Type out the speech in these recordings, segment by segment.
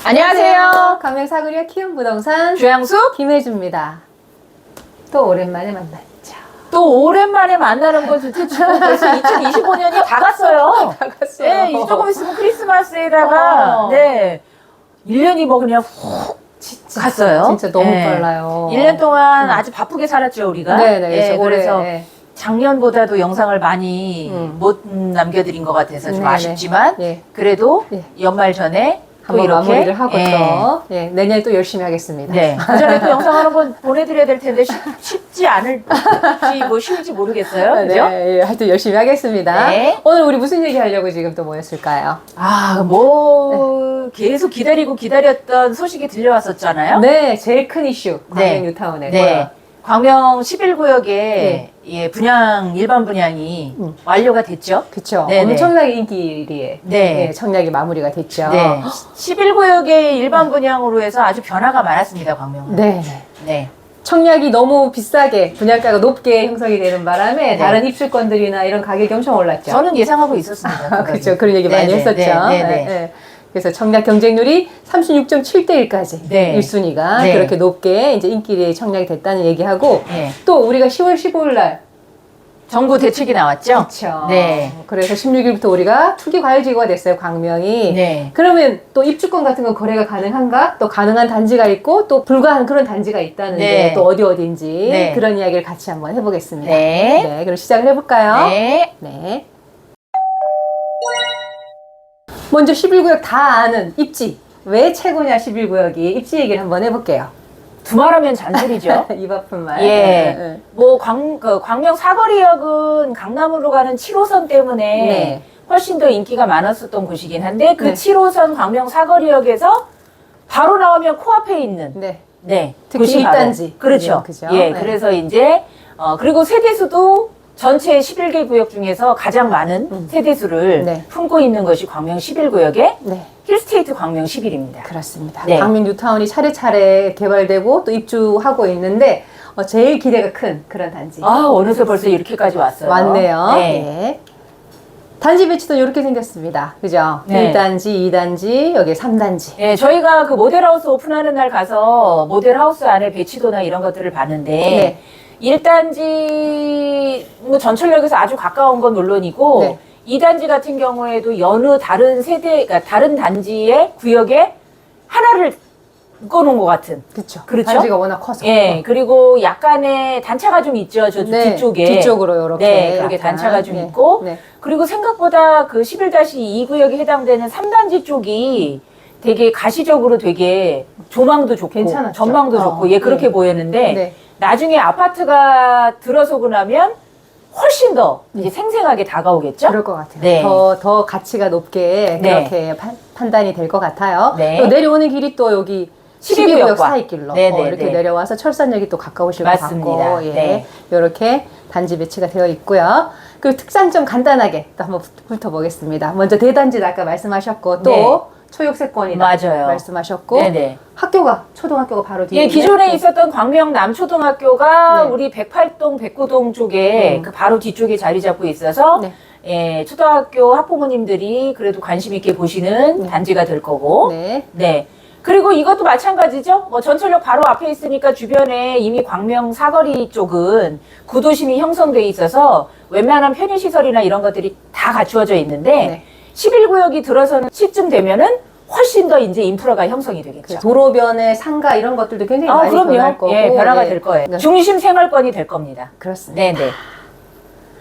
안녕하세요. 강명사그리와 키움부동산 조양수 김혜주입니다. 또 오랜만에 만났죠. 또 오랜만에 만나는 거 진짜 지금 벌써 2025년이 다 갔어요. 다 갔어요. 네, 이제 조금 있으면 크리스마스에다가 네 1년이 뭐 그냥 훅 진짜 갔어요. 진짜 너무 네. 빨라요. 1년 동안 아주 바쁘게 살았죠 우리가. 네네. 그래서 네. 작년보다도 영상을 많이 못 남겨드린 것 같아서 좀 네네. 아쉽지만 예. 그래도 예. 연말 전에 또 한번 이렇게 마무리를 하고 예. 또 예, 내년에 또 열심히 하겠습니다. 네. 그 전에 또 영상을 한번 보내드려야 될 텐데 쉽지 않을지 뭐 쉬울지 모르겠어요. 네, 그죠? 네, 예, 하여튼 열심히 하겠습니다. 네. 오늘 우리 무슨 얘기 하려고 지금 또 모였을까요? 뭐 계속 기다렸던 소식이 들려왔었잖아요. 네, 제일 큰 이슈 광명 네. 뉴타운에. 네. 광명 11구역에 네. 예, 일반 분양이 완료가 됐죠. 그쵸. 네네. 엄청나게 인기리에 네. 예, 청약이 마무리가 됐죠. 네. 11구역의 일반 분양으로 해서 아주 변화가 많았습니다, 광명은. 네. 네. 청약이 너무 비싸게 분양가가 높게 형성이 되는 바람에 네. 다른 입주권들이나 이런 가격이 엄청 올랐죠. 저는 예상하고 있었습니다. 그렇죠. 그런 얘기 많이 네네. 했었죠. 네네. 네, 네. 그래서 청약 경쟁률이 36.7대 1까지 네. 1순위가 네. 그렇게 높게 이제 인기리에 청약이 됐다는 얘기하고 네. 또 우리가 10월 15일 날 정부 대책이 나왔죠. 그렇죠. 네. 그래서 16일부터 우리가 투기 과열지구가 됐어요, 광명이. 네. 그러면 또 입주권 같은 건 거래가 가능한가? 또 가능한 단지가 있고 또 불가한 그런 단지가 있다는데 네. 또 어디인지 네. 그런 이야기를 같이 한번 해보겠습니다. 네. 네, 그럼 시작을 해볼까요? 네. 네. 먼저 11구역 다 아는 입지. 왜 최고냐 11구역이 입지 얘기를 한번 해볼게요. 두말하면 잔소리죠. 입 아픈 말. 예. 네. 뭐 광명 사거리역은 강남으로 가는 7호선 때문에 네. 훨씬 더 인기가 많았었던 곳이긴 한데 그 네. 7호선 광명 사거리역에서 바로 나오면 코앞에 있는 네. 네, 특히 곳이 바로- 1단지. 그렇죠. 그죠? 예, 네. 그래서 이제 그리고 세대수도 전체 11개 구역 중에서 가장 많은 세대수를 네. 품고 있는 것이 광명 11구역의 네. 힐스테이트 광명 11입니다. 그렇습니다. 네. 광명 뉴타운이 차례차례 개발되고 또 입주하고 있는데 제일 기대가 큰 그런 단지. 어느새 벌써 이렇게까지 왔어요. 왔네요. 네. 네. 단지 배치도 이렇게 생겼습니다. 그죠? 네. 1단지, 2단지, 여기 3단지. 네, 저희가 그 모델하우스 오픈하는 날 가서 모델하우스 안에 배치도나 이런 것들을 봤는데 네. 1단지 뭐 전철역에서 아주 가까운 건 물론이고 네. 2단지 같은 경우에도 여느 다른 세대, 그러니까 다른 단지의 구역에 하나를 묶어놓은 것 같은. 그렇죠. 그렇죠? 단지가 워낙 커서. 예, 그리고 약간의 단차가 좀 있죠. 저 네, 뒤쪽에. 뒤쪽으로 이렇게. 네, 그렇게 약간. 단차가 좀 네. 있고. 네. 그리고 생각보다 그 11-2 구역에 해당되는 3단지 쪽이 되게 가시적으로 되게 조망도 좋고 괜찮았죠. 전망도 좋고 예 그렇게 네. 보였는데 네. 나중에 아파트가 들어서고 나면 훨씬 더 이제 생생하게 다가오겠죠? 그럴 것 같아요. 네. 더 가치가 높게 네. 그렇게 판단이 될 것 같아요. 네. 또 내려오는 길이 또 여기 12구역과 12구역 사이길로 네네, 이렇게 네. 내려와서 철산역이 또 가까우실 것 맞습니다. 같고 예. 네. 이렇게 단지 배치가 되어 있고요. 그리고 특장점 간단하게 또 한번 훑어보겠습니다. 먼저 대단지 아까 말씀하셨고 또 네. 초역세권이다 맞아요. 말씀하셨고 네네. 학교가 초등학교가 바로 뒤에 예, 있네. 기존에 네. 있었던 광명 남초등학교가 네. 우리 108동, 109동 쪽에 그 바로 뒤쪽에 자리 잡고 있어서 네. 예, 초등학교 학부모님들이 그래도 관심 있게 보시는 단지가 될 거고 네. 네. 그리고 이것도 마찬가지죠. 뭐 전철역 바로 앞에 있으니까 주변에 이미 광명 사거리 쪽은 구도심이 형성돼 있어서 웬만한 편의시설이나 이런 것들이 다 갖추어져 있는데 네. 11구역이 들어서는 시쯤 되면은 훨씬 더 이제 인프라가 형성이 되겠죠. 도로변의 상가 이런 것들도 굉장히 많이 변할 거고 예, 변화가 예. 될 거예요. 그러니까 중심 생활권이 될 겁니다. 그렇습니다. 네네.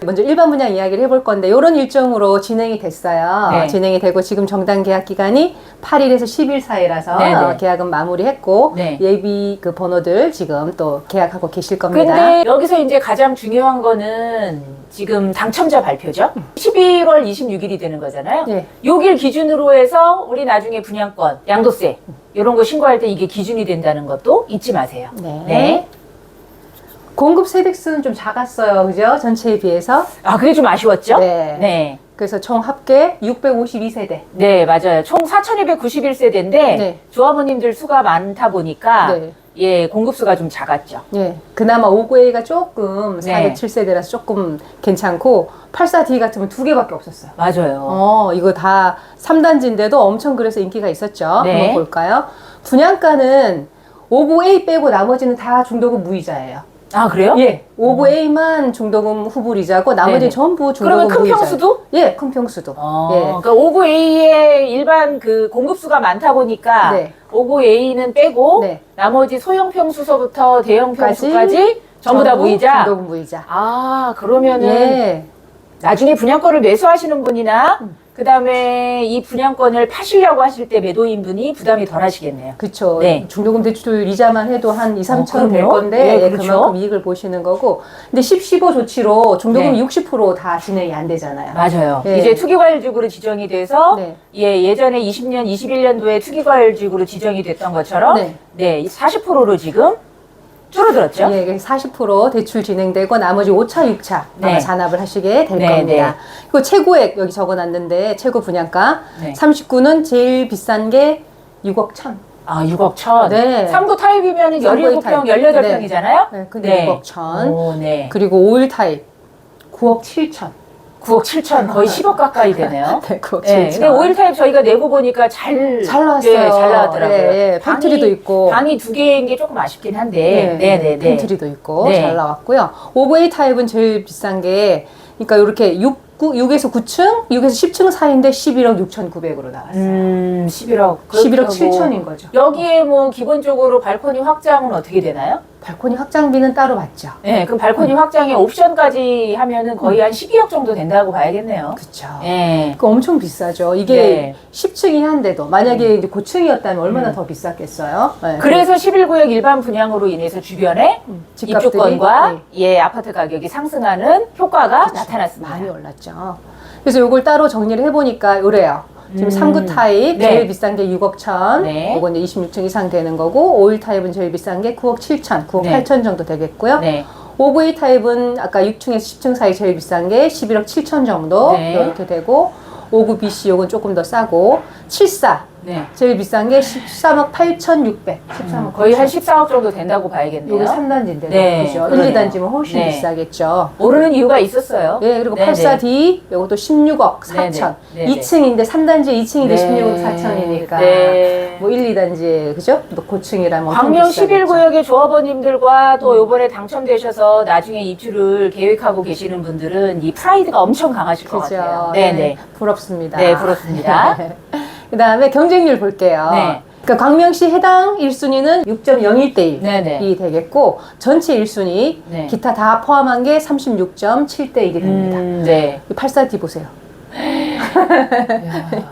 먼저 일반 분양 이야기를 해볼 건데 이런 일정으로 진행이 됐어요. 네. 진행이 되고 지금 정당 계약 기간이 8일에서 10일 사이라서 네네. 계약은 마무리했고 네. 예비 그 번호들 지금 또 계약하고 계실 겁니다. 근데 여기서 이제 가장 중요한 거는 지금 당첨자 발표죠. 11월 26일이 되는 거잖아요. 네. 요길 기준으로 해서 우리 나중에 분양권, 양도세 이런 거 신고할 때 이게 기준이 된다는 것도 잊지 마세요. 네. 공급 세대수는 좀 작았어요. 그죠? 전체에 비해서. 아, 그게 좀 아쉬웠죠? 네. 네. 그래서 총 합계 652세대. 네, 맞아요. 총 4,291세대인데 네. 조합원님들 수가 많다 보니까 네. 예, 공급수가 좀 작았죠. 예, 그나마 59A가 조금 네. 407세대라서 조금 괜찮고 84D 같으면 2개밖에 없었어요. 맞아요. 이거 다 3단지인데도 엄청 그래서 인기가 있었죠. 네. 한번 볼까요? 분양가는 59A 빼고 나머지는 다 중도금 무이자예요. 아, 그래요? 예, 59A만 중도금 후불이자고 나머지는 네네. 전부 중도금 그러면 큰 무이자예요. 평수도? 예, 큰 평수도. 예. 그러니까 59A의 일반 그 공급수가 많다 보니까 네. 59A는 빼고 네. 나머지 소형 평수서부터 대형 까지 평수까지 전부 다 무이자. 중도금 무이자. 아, 그러면은 예. 나중에 분양권을 매수하시는 분이나 그다음에 이 분양권을 파시려고 하실 때 매도인분이 부담이 덜 하시겠네요. 그렇죠. 네. 중도금 대출 이자만 해도 한 2, 3천 될 그럼요. 건데 네, 예, 그렇죠. 그만큼 이익을 보시는 거고. 근데 10, 15 조치로 중도금 네. 60%다 진행이 안 되잖아요. 맞아요. 네. 이제 투기과열지구로 지정이 돼서 네. 예전에 20년, 21년도에 투기과열지구로 지정이 됐던 것처럼 네. 40%로 지금 줄어들었죠. 예, 40% 대출 진행되고 나머지 5차, 6차 네. 잔압을 하시게 될 네, 겁니다. 그리고 최고액 여기 적어놨는데 최고 분양가 네. 39는 제일 비싼 게 6억 1천. 아, 6억 천. 네. 3구 타입이면 17평, 타입. 18평이잖아요? 네, 근데 6억 1천. 오, 네. 그리고 5일 타입 9억 7천. 9억 7천, 거의 10억 가까이 되네요. 네, 9억 네, 7천. 근데 오일 타입 저희가 내고 보니까 잘 나왔어요. 네, 잘 나왔더라고요. 예, 팬트리도 있고. 방이 두 개인 게 조금 아쉽긴 한데. 네. 팬트리도 있고 네. 잘 나왔고요. 오버웨이 타입은 제일 비싼 게 그러니까 이렇게 6에서 9층, 6에서 10층 사이인데 11억 6,900으로 나왔어요. 11억. 11억 7천인 거죠. 여기에 뭐 기본적으로 발코니 확장은 어떻게 되나요? 발코니 확장비는 따로 받죠. 네, 그럼 발코니 확장에 옵션까지 하면은 거의 한 12억 정도 된다고 봐야겠네요. 그렇죠. 네. 그 엄청 비싸죠. 이게 네. 10층이 한데도 만약에 이제 고층이었다면 얼마나 더 비쌌겠어요. 네. 그래서 11구역 일반 분양으로 인해서 주변에 집값들이, 입주권과 네. 예, 아파트 가격이 상승하는 효과가 그쵸. 나타났습니다. 많이 올랐죠. 그래서 이걸 따로 정리를 해보니까 요래요. 지금 3구 타입 네. 제일 비싼 게 6억 1천, 네. 이건 이제 26층 이상 되는 거고 5일 타입은 제일 비싼 게 9억 7천, 9억 네. 8천 정도 되겠고요. 네. 5V 타입은 아까 6층에서 10층 사이 제일 비싼 게 11억 7천 정도 네. 이렇게 되고 5구 BC 요건 조금 더 싸고 74 네. 제일 비싼 게 13억 8,600, 13억 거의 한 14억 정도 된다고 봐야겠네요. 요게 3단지인데 네, 그죠? 그러네요. 1, 2단지면 훨씬 네. 비싸겠죠. 오르는 이유가 있었어요. 예, 그리고 네네. 84D 요것도 16억 4천. 네네. 2층인데 3단지 2층인데 네. 16억 4천이니까 네. 뭐 1, 2단지 그죠? 또 고층이라면 광명 엄청 비싸겠죠. 11구역의 조합원님들과 또 요번에 당첨되셔서 나중에 입주를 계획하고 계시는 분들은 이 프라이드가 엄청 강하실 것 그죠? 같아요. 네, 네네. 부럽습니다. 네, 부럽습니다. 그 다음에 경쟁률 볼게요. 네. 그러니까 광명시 해당 1순위는 6.01대 1이 네네. 되겠고 전체 1순위 네. 기타 다 포함한 게 36.7대 1이 됩니다. 네. 84D 보세요.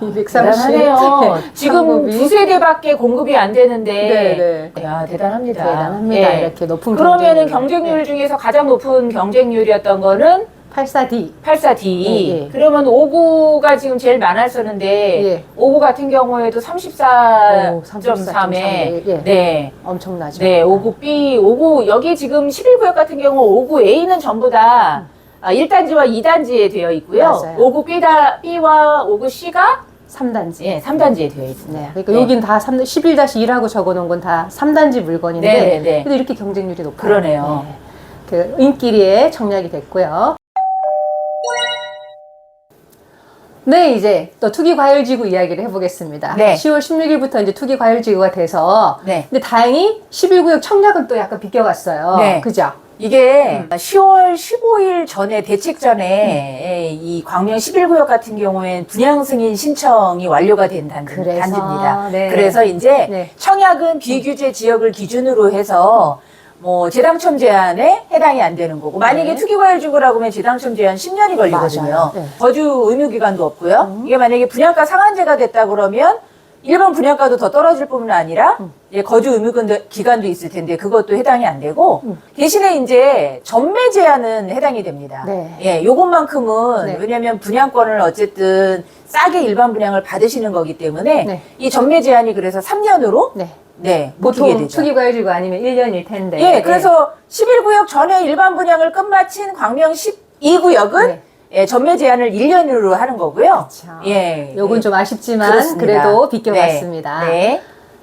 230. 대단하네요. 지금 공급이. 두세 대밖에 공급이 안 되는데. 네. 야, 대단합니다. 대단합니다. 예. 이렇게 높은 그러면은 경쟁률. 경쟁률 중에서 가장 높은 경쟁률이었던 거는 84D. 84D. 예, 예. 그러면 59가 지금 제일 많았었는데 예. 59 같은 경우에도 34.3에 예. 네. 엄청나죠. 네, 59B, 59 여기 지금 11구역 같은 경우 59A는 전부 다 1단지와 2단지에 되어 있고요. 맞아요. 59B와 59C가 3단지. 예, 3단지에 되어 있습니다. 네. 그러니까 여긴 다 11-1하고 적어놓은 건 다 3단지 물건인데 네, 네. 근데 이렇게 경쟁률이 높아요. 그러네요. 네. 그 인기리에 청약이 됐고요. 네, 이제 또 투기과열지구 이야기를 해보겠습니다. 네. 10월 16일부터 이제 투기과열지구가 돼서 네. 근데 다행히 11구역 청약은 또 약간 비껴갔어요. 네. 그죠? 이게 10월 15일 전에 대책 전에 이 광명 11구역 같은 경우엔 분양 승인 신청이 완료가 된 그래서, 단지입니다. 네. 그래서 이제 네. 청약은 비규제 지역을 기준으로 해서 뭐 재당첨 제한에 해당이 안 되는 거고 만약에 네. 투기과열지구라고 하면 재당첨 제한 10년이 걸리거든요. 맞아요. 네. 거주 의무 기간도 없고요. 이게 만약에 분양가 상한제가 됐다 그러면 일반 분양가도 더 떨어질 뿐만 아니라 이제 거주 의무 기간도 있을 텐데 그것도 해당이 안 되고 대신에 이제 전매 제한은 해당이 됩니다. 네. 예, 요것만큼은 네. 왜냐하면 분양권을 어쨌든 싸게 일반 분양을 받으시는 거기 때문에 네. 이 전매 제한이 그래서 3년으로 네. 못 하게 보통 되죠. 투기과열지구 아니면 1년일 텐데. 예, 그래서 11구역 전에 일반 분양을 끝마친 광명 12구역은 네. 예, 전매 제한을 1년으로 하는 거고요. 그렇죠. 예. 요건 좀 아쉽지만 그렇습니다. 그래도 비껴갔습니다. 네.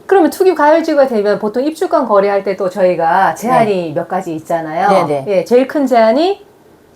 그러면 투기 과열지구가 되면 보통 입주권 거래할 때도 저희가 제한이 몇 가지 있잖아요. 네네. 예, 제일 큰 제한이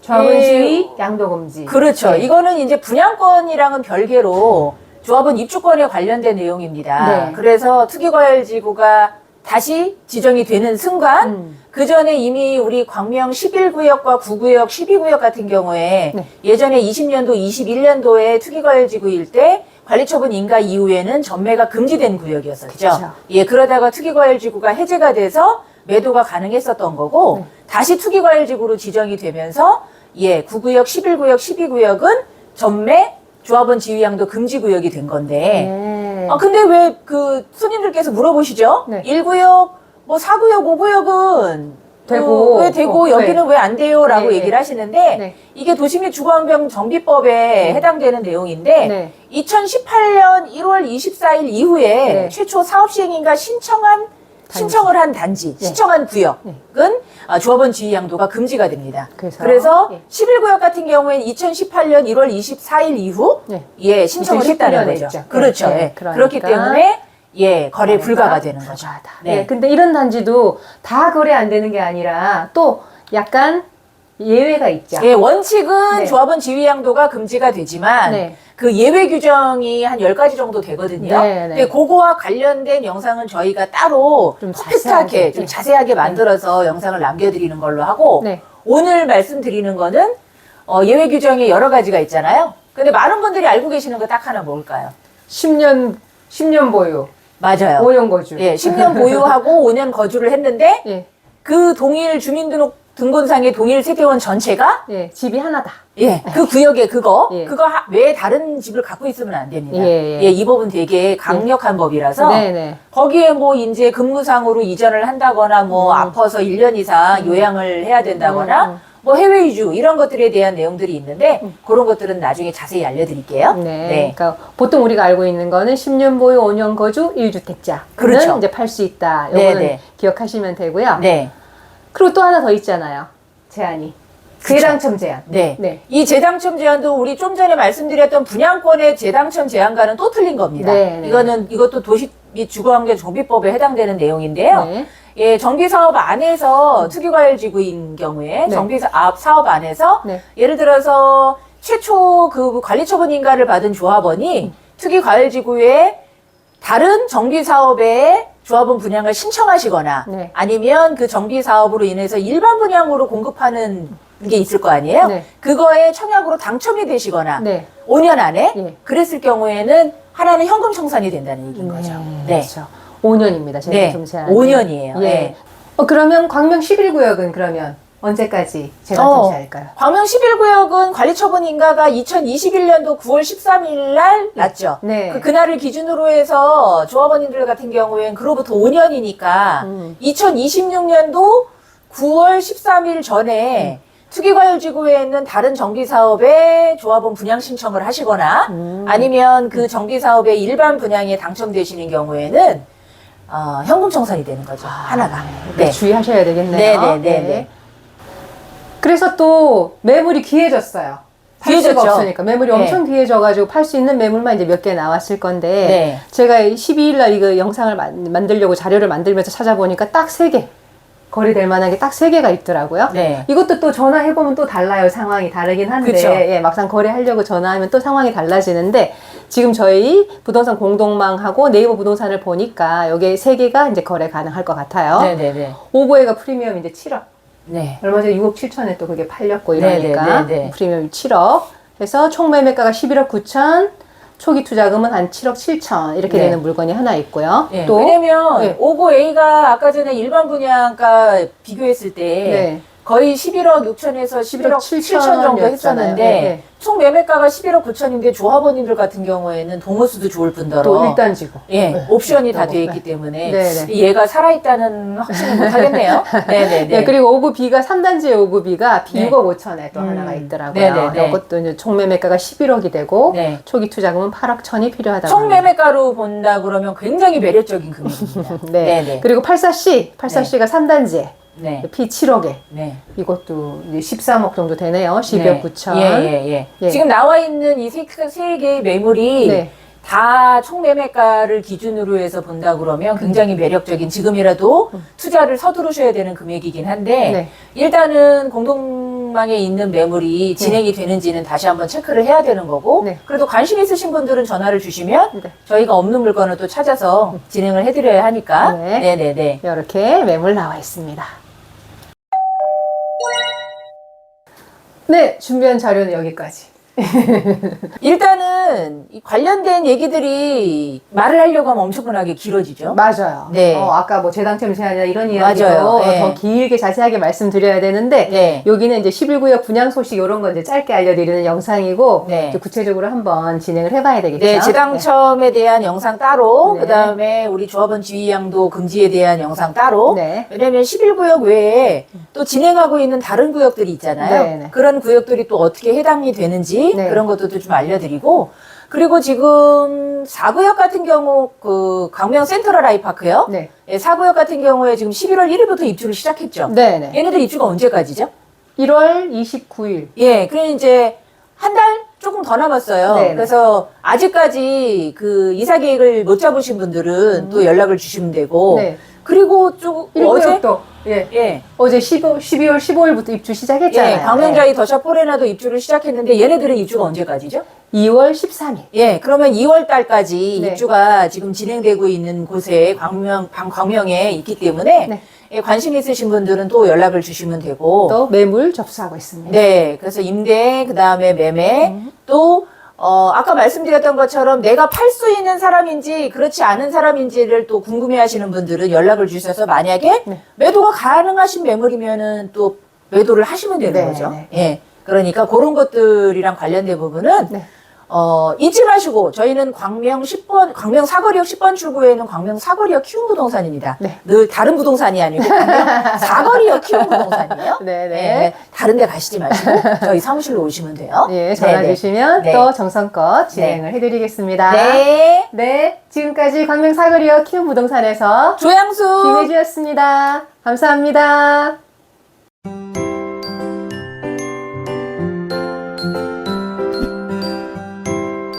조합원 예. 지위, 양도 금지. 그렇죠. 네. 이거는 이제 분양권이랑은 별개로 조합원 입주권에 관련된 내용입니다. 네. 그래서 투기과열지구가 다시 지정이 되는 순간 그 전에 이미 우리 광명 11구역과 9구역, 12구역 같은 경우에 네. 예전에 20년도, 21년도에 투기과열지구일 때 관리처분 인가 이후에는 전매가 금지된 구역이었었죠. 그쵸. 예, 그러다가 투기과열지구가 해제가 돼서 매도가 가능했었던 거고 네. 다시 투기과열지구로 지정이 되면서 예, 9구역, 11구역, 12구역은 전매, 조합원 지위양도 금지구역이 된 건데 네. 근데 왜 그 손님들께서 물어보시죠? 네. 1구역, 뭐 4구역, 5구역은 되고, 왜 되고 여기는 네. 왜 안 돼요? 라고 네, 얘기를 네. 하시는데 네. 이게 도시및 주거환경 정비법에 해당되는 내용인데 네. 2018년 1월 24일 이후에 네. 최초 사업시행인가 신청을 한 단지, 네. 신청한 구역은 네. 조합원 지위 양도가 금지가 됩니다. 그래서? 예. 11구역 같은 경우에는 2018년 1월 24일 이후 네. 예, 신청을 2019년에 했다는 거죠. 했죠. 그렇죠. 네, 예. 그러니까. 그렇기 때문에 예, 거래 불가가 되는 거죠. 불가하다. 네. 네. 근데 이런 단지도 다 거래 안 되는 게 아니라 또 약간 예외가 있죠. 예, 원칙은 네. 조합원 지위 양도가 금지가 되지만 네. 그 예외 규정이 한 10가지 정도 되거든요. 네, 네. 근데 그거와 관련된 영상은 저희가 따로 좀 컴팩트하게, 자세하게, 좀 네. 자세하게 만들어서 영상을 남겨드리는 걸로 하고 네. 오늘 말씀드리는 거는 예외 규정이 여러 가지가 있잖아요. 근데 많은 분들이 알고 계시는 거 딱 하나 뭘까요? 10년 보유, 맞아요. 5년 거주. 예, 10년 보유하고 5년 거주를 했는데 예. 그 동일 주민등록등본상의 동일 세대원 전체가 예, 집이 하나다. 예, 그 구역에 그거 예. 외에 다른 집을 갖고 있으면 안 됩니다. 예, 예. 이 법은 되게 강력한 법이라서 네네. 거기에 뭐 이제 근무상으로 이전을 한다거나 뭐 아파서 1년 이상 요양을 해야 된다거나 뭐 해외 이주 이런 것들에 대한 내용들이 있는데 그런 것들은 나중에 자세히 알려드릴게요. 네. 그러니까 보통 우리가 알고 있는 거는 10년 보유, 5년 거주, 1주택자는 그렇죠. 이제 팔 수 있다. 요거는 네네. 기억하시면 되고요. 네. 그리고 또 하나 더 있잖아요. 제한이. 재당첨 제한. 네. 네. 이 재당첨 제한도 우리 좀 전에 말씀드렸던 분양권의 재당첨 제한과는 또 틀린 겁니다. 네, 네. 이것도 도시 및 주거환경 정비법에 해당되는 내용인데요. 네. 예, 정비사업 안에서 투기과열지구인 경우에 네. 사업 안에서 네. 예를 들어서 최초 그 관리처분 인가를 받은 조합원이 투기과열지구에 다른 정비사업에 조합원 분양을 신청하시거나 네. 아니면 그 정비사업으로 인해서 일반 분양으로 공급하는 게 있을 거 아니에요? 네. 그거에 청약으로 당첨이 되시거나 네. 5년 안에 예. 그랬을 경우에는 하나는 현금 청산이 된다는 얘기인 거죠. 네. 그렇죠. 5년입니다. 재당첨 제한. 5년이에요. 예. 네. 그러면 광명 11구역은 그러면 언제까지 재당첨 제한일까요? 광명 11구역은 관리처분 인가가 2021년도 9월 13일 날 났죠. 네. 그날을 기준으로 해서 조합원님들 같은 경우에는 그로부터 5년이니까 2026년도 9월 13일 전에 투기과열지구에 있는 다른 정비사업에 조합원 분양 신청을 하시거나 아니면 그 정비사업의 일반 분양에 당첨되시는 경우에는 현금 청산이 되는 거죠. 하나가. 네. 주의하셔야 되겠네요. 네. 그래서 또 매물이 귀해졌어요. 팔 수가 귀해졌죠. 없으니까 매물이 네. 엄청 귀해져가지고 팔 수 있는 매물만 이제 몇 개 나왔을 건데 네. 제가 12일 날 이거 영상을 만들려고 자료를 만들면서 찾아보니까 딱 3개 거래될 만한 게 딱 3개가 있더라고요. 네. 이것도 또 전화해보면 또 달라요. 상황이 다르긴 한데 그쵸. 예, 막상 거래하려고 전화하면 또 상황이 달라지는데 지금 저희 부동산 공동망하고 네이버 부동산을 보니까 여기 3개가 이제 거래 가능할 것 같아요. 네네네. 오보에가 프리미엄 이제 7억. 네. 얼마 전에 6억 7천에 또 그게 팔렸고 이러니까 네네네네. 프리미엄 7억 해서 총 매매가가 11억 9천 초기 투자금은 한 7억 7천 이렇게 네. 되는 물건이 하나 있고요. 네. 또 왜냐면 네. 오고 A가 아까 전에 일반 분양가 비교했을 때 네. 거의 11억 6천에서 11억 7천 정도 였잖아요. 했었는데 네. 총 매매가가 11억 9천인데 조합원님들 같은 경우에는 동호수도 좋을 뿐더러 또 일단지고 예, 네. 옵션이 다 네. 되어 있기 때문에 네. 얘가 살아있다는 확신을 못 하겠네요. 네네네. 네, 그리고 5구 B가 3단지의 5구 B가 네. 6억 5천에 또 하나가 있더라고요. 네네네. 이것도 이제 총 매매가가 11억이 되고 네. 초기 투자금은 8억 천이 필요하다고 총 합니다. 매매가로 본다 그러면 굉장히 매력적인 금액입니다. 네. 네네. 그리고 84C 84C가 3단지에 네. P 7억에 네. 이것도 이제 13억 정도 되네요. 12억 9천. 예. 예. 지금 나와 있는 이 세 개의 매물이 네. 다 총매매가를 기준으로 해서 본다 그러면 굉장히 매력적인 지금이라도 투자를 서두르셔야 되는 금액이긴 한데 네. 일단은 공동망에 있는 매물이 진행이 되는지는 다시 한번 체크를 해야 되는 거고 네. 그래도 관심 있으신 분들은 전화를 주시면 네. 저희가 없는 물건을 또 찾아서 진행을 해드려야 하니까 네. 네네네. 이렇게 매물 나와 있습니다. 네, 준비한 자료는 여기까지. 일단은 이 관련된 얘기들이 말을 하려고 하면 엄청나게 길어지죠. 맞아요. 네. 아까 뭐 재당첨 제한이나 이런 이야기도 맞아요. 네. 더 길게 자세하게 말씀드려야 되는데 네. 여기는 이제 11구역 분양 소식 이런 거 이제 짧게 알려드리는 영상이고 네. 이제 구체적으로 한번 진행을 해봐야 되겠죠. 네, 재당첨에 대한 영상 따로, 네. 그 다음에 우리 조합원 지위양도 금지에 대한 영상 따로. 네. 왜냐면 11구역 외에 또 진행하고 있는 다른 구역들이 있잖아요. 네, 네. 그런 구역들이 또 어떻게 해당이 되는지 네. 그런 것도 좀 알려드리고. 그리고 지금 4구역 같은 경우 그 광명 센트럴 아이파크요. 네. 예, 4구역 같은 경우에 지금 11월 1일부터 입주를 시작했죠. 네네. 얘네들 입주가 언제까지죠? 1월 29일. 예, 그래 이제 한 달 조금 더 남았어요. 네네. 그래서 아직까지 그 이사 계획을 못 잡으신 분들은 또 연락을 주시면 되고. 네. 그리고 좀 어제 1구역도 예. 어제 12월 15일부터 입주 시작했잖아요. 예, 광명자이 더샵 포레나도 입주를 시작했는데 얘네들은 입주가 언제까지죠? 2월 13일. 예, 그러면 2월 달까지 네. 입주가 지금 진행되고 있는 곳에 광명에 있기 때문에 네. 예, 관심 있으신 분들은 또 연락을 주시면 되고. 또 매물 접수하고 있습니다. 네, 그래서 임대, 그 다음에 매매, 또, 아까 말씀드렸던 것처럼 내가 팔 수 있는 사람인지 그렇지 않은 사람인지를 또 궁금해 하시는 분들은 연락을 주셔서 만약에 네. 매도가 가능하신 매물이면은 또 매도를 하시면 되는 네, 거죠. 네. 예. 그러니까 그런 것들이랑 관련된 부분은 네. 잊지 마시고 저희는 광명 사거리역 10번 출구에는 광명 사거리역 키움 부동산입니다. 네. 늘 다른 부동산이 아니고 광명 사거리역 키움 부동산이에요. 네네. 네, 다른 데 가시지 마시고 저희 사무실로 오시면 돼요. 예, 전화 네네. 주시면 네. 또 정성껏 진행을 해드리겠습니다. 네. 네, 지금까지 광명 사거리역 키움 부동산에서 조양수 김혜주였습니다. 감사합니다.